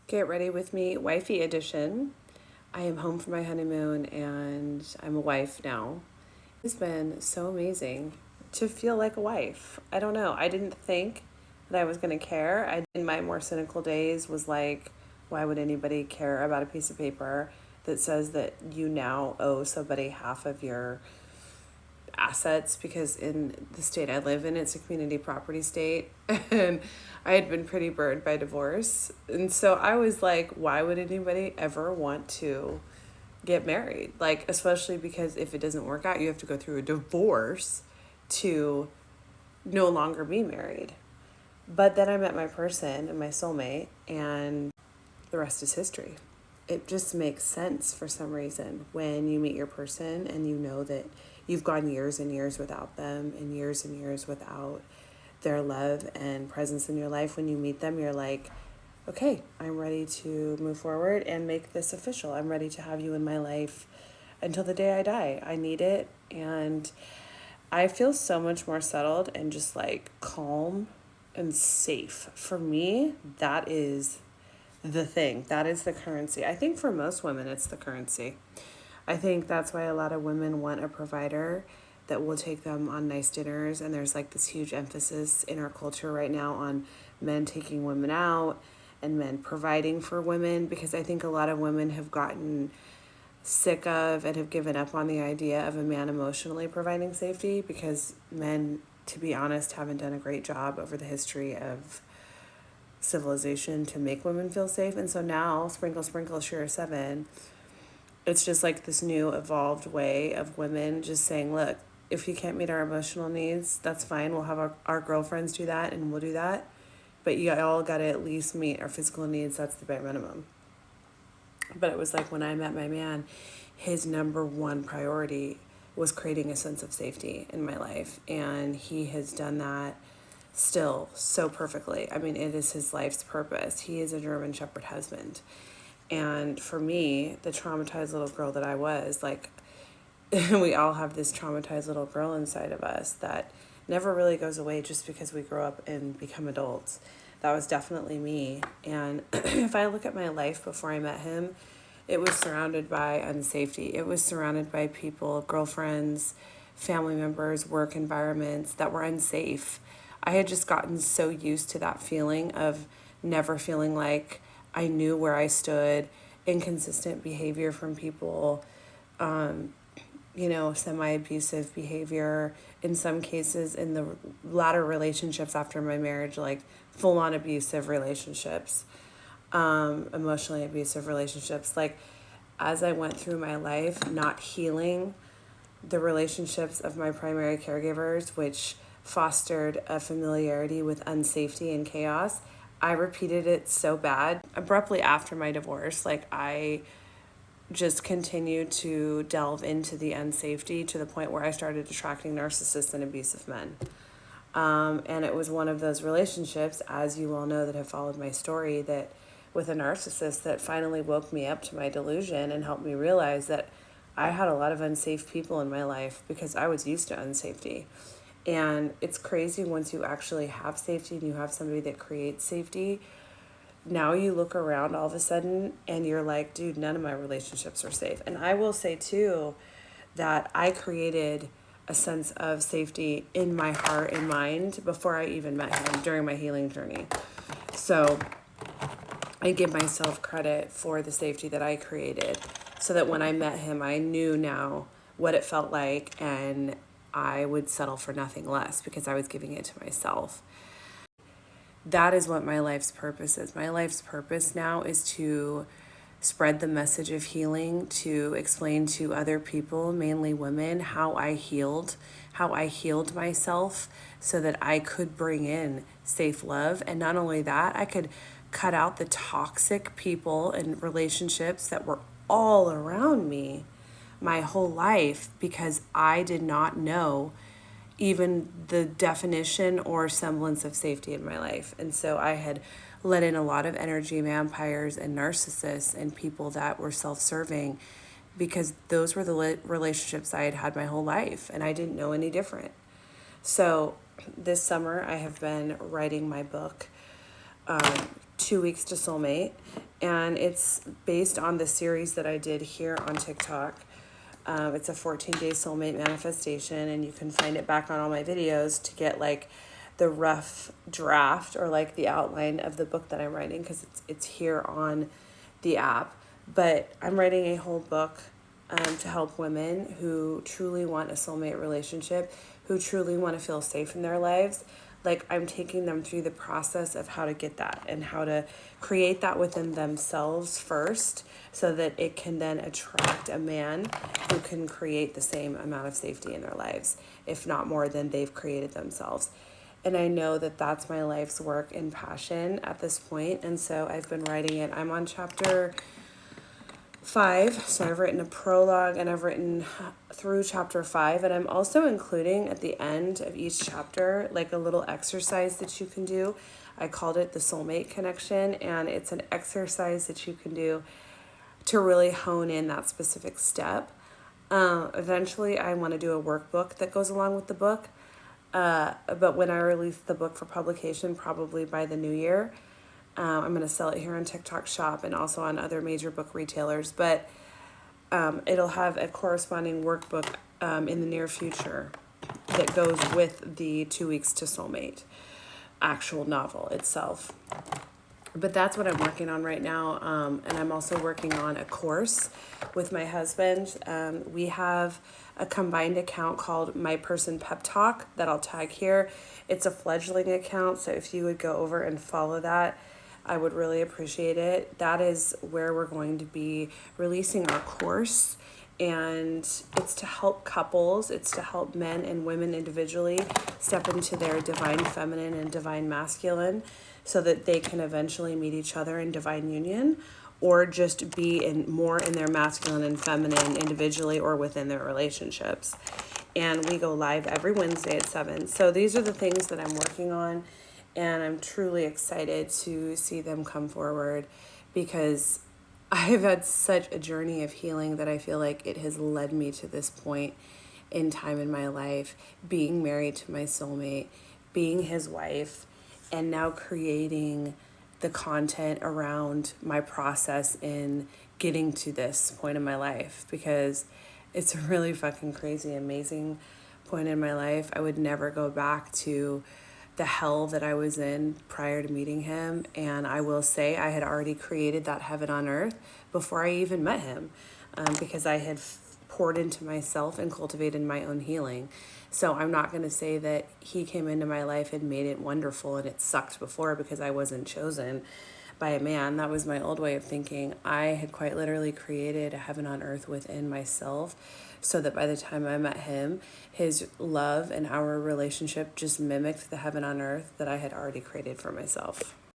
Get ready with me, Wifey edition. I am home for my honeymoon and I'm a wife now. It's been so amazing to feel like a wife. I don't know. I didn't think that I was going to care. In my more cynical days was like, why would anybody care about a piece of paper that says that you now owe somebody half of your assets, because in the state I live in, it's a community property state, and I had been pretty burned by divorce. And so I was like, why would anybody ever want to get married? Like, especially because if it doesn't work out, you have to go through a divorce to no longer be married. But then I met my person and my soulmate, and the rest is history. It just makes sense for some reason when you meet your person and you know that you've gone years and years without them and years without their love and presence in your life. When you meet them, you're like, okay, I'm ready to move forward and make this official. I'm ready to have you in my life until the day I die. I need it. And I feel so much more settled and just like calm and safe. For me, that is the thing. That is the currency. I think for most women, it's the currency. I think that's why a lot of women want a provider that will take them on nice dinners. And there's like this huge emphasis in our culture right now on men taking women out and men providing for women, because I think a lot of women have gotten sick of and have given up on the idea of a man emotionally providing safety, because men, to be honest, haven't done a great job over the history of civilization to make women feel safe. And so now, sprinkle, sheraseven, it's just like this new evolved way of women just saying, look, if you can't meet our emotional needs, that's fine. We'll have our girlfriends do that and we'll do that. But you all got to at least meet our physical needs. That's the bare minimum. But it was like when I met my man, his number one priority was creating a sense of safety in my life. And he has done that still so perfectly. I mean, it is his life's purpose. He is a German Shepherd husband. And for me, the traumatized little girl that I was, like, we all have this traumatized little girl inside of us that never really goes away just because we grow up and become adults. That was definitely me. And if I look at my life before I met him, it was surrounded by unsafety. It was surrounded by people, girlfriends, family members, work environments that were unsafe. I had just gotten so used to that feeling of never feeling like I knew where I stood, inconsistent behavior from people, semi-abusive behavior. In some cases, in the latter relationships after my marriage, like full-on abusive relationships, emotionally abusive relationships. Like, as I went through my life, not healing the relationships of my primary caregivers, which fostered a familiarity with unsafety and chaos, I repeated it so bad. Abruptly after my divorce, like, I just continued to delve into the unsafety to the point where I started attracting narcissists and abusive men. And it was one of those relationships, as you all know that have followed my story, that with a narcissist, that finally woke me up to my delusion and helped me realize that I had a lot of unsafe people in my life because I was used to unsafety. And it's crazy once you actually have safety and you have somebody that creates safety. Now you look around all of a sudden and you're like, dude, none of my relationships are safe. And I will say too that I created a sense of safety in my heart and mind before I even met him during my healing journey. So I give myself credit for the safety that I created, so that when I met him, I knew now what it felt like, and I would settle for nothing less because I was giving it to myself. That is what my life's purpose is. My life's purpose now is to spread the message of healing, to explain to other people, mainly women, how I healed myself so that I could bring in safe love. And not only that, I could cut out the toxic people and relationships that were all around me my whole life because I did not know even the definition or semblance of safety in my life. And so I had let in a lot of energy vampires and narcissists and people that were self-serving because those were the relationships I had had my whole life and I didn't know any different. So this summer I have been writing my book, 2 weeks to Soulmate, And it's based on the series that I did here on TikTok. It's a 14-day soulmate manifestation, and you can find it back on all my videos to get like the rough draft or like the outline of the book that I'm writing, because it's here on the app. But I'm writing a whole book to help women who truly want a soulmate relationship, who truly want to feel safe in their lives. Like, I'm taking them through the process of how to get that and how to create that within themselves first, so that it can then attract a man who can create the same amount of safety in their lives, if not more than they've created themselves. And I know that that's my life's work and passion at this point. And so I've been writing it. I'm on chapter 5. So I've written a prologue and I've written through chapter 5. And I'm also including at the end of each chapter like a little exercise that you can do. I called it the soulmate connection. And it's an exercise that you can do to really hone in that specific step. Eventually, I want to do a workbook that goes along with the book. But when I release the book for publication, probably by the new year, I'm going to sell it here on TikTok Shop and also on other major book retailers. But it'll have a corresponding workbook in the near future that goes with the 2 Weeks to Soulmate actual novel itself. But that's what I'm working on right now. And I'm also working on a course with my husband. We have a combined account called mypersonpeptalk that I'll tag here. It's a fledgling account, so if you would go over and follow that, I would really appreciate it. That is where we're going to be releasing our course. And it's to help couples, it's to help men and women individually step into their divine feminine and divine masculine, so that they can eventually meet each other in divine union, or just be more in their masculine and feminine individually or within their relationships. And we go live every Wednesday at 7. So these are the things that I'm working on, and I'm truly excited to see them come forward, because I've had such a journey of healing that I feel like it has led me to this point in time in my life, being married to my soulmate, being his wife, and now creating the content around my process in getting to this point in my life, because it's a really fucking crazy, amazing point in my life. I would never go back to the hell that I was in prior to meeting him. And I will say I had already created that heaven on earth before I even met him, because I had poured into myself and cultivated my own healing. So I'm not going to say that he came into my life and made it wonderful and it sucked before because I wasn't chosen by a man. That was my old way of thinking. I had quite literally created a heaven on earth within myself, so that by the time I met him, his love and our relationship just mimicked the heaven on earth that I had already created for myself.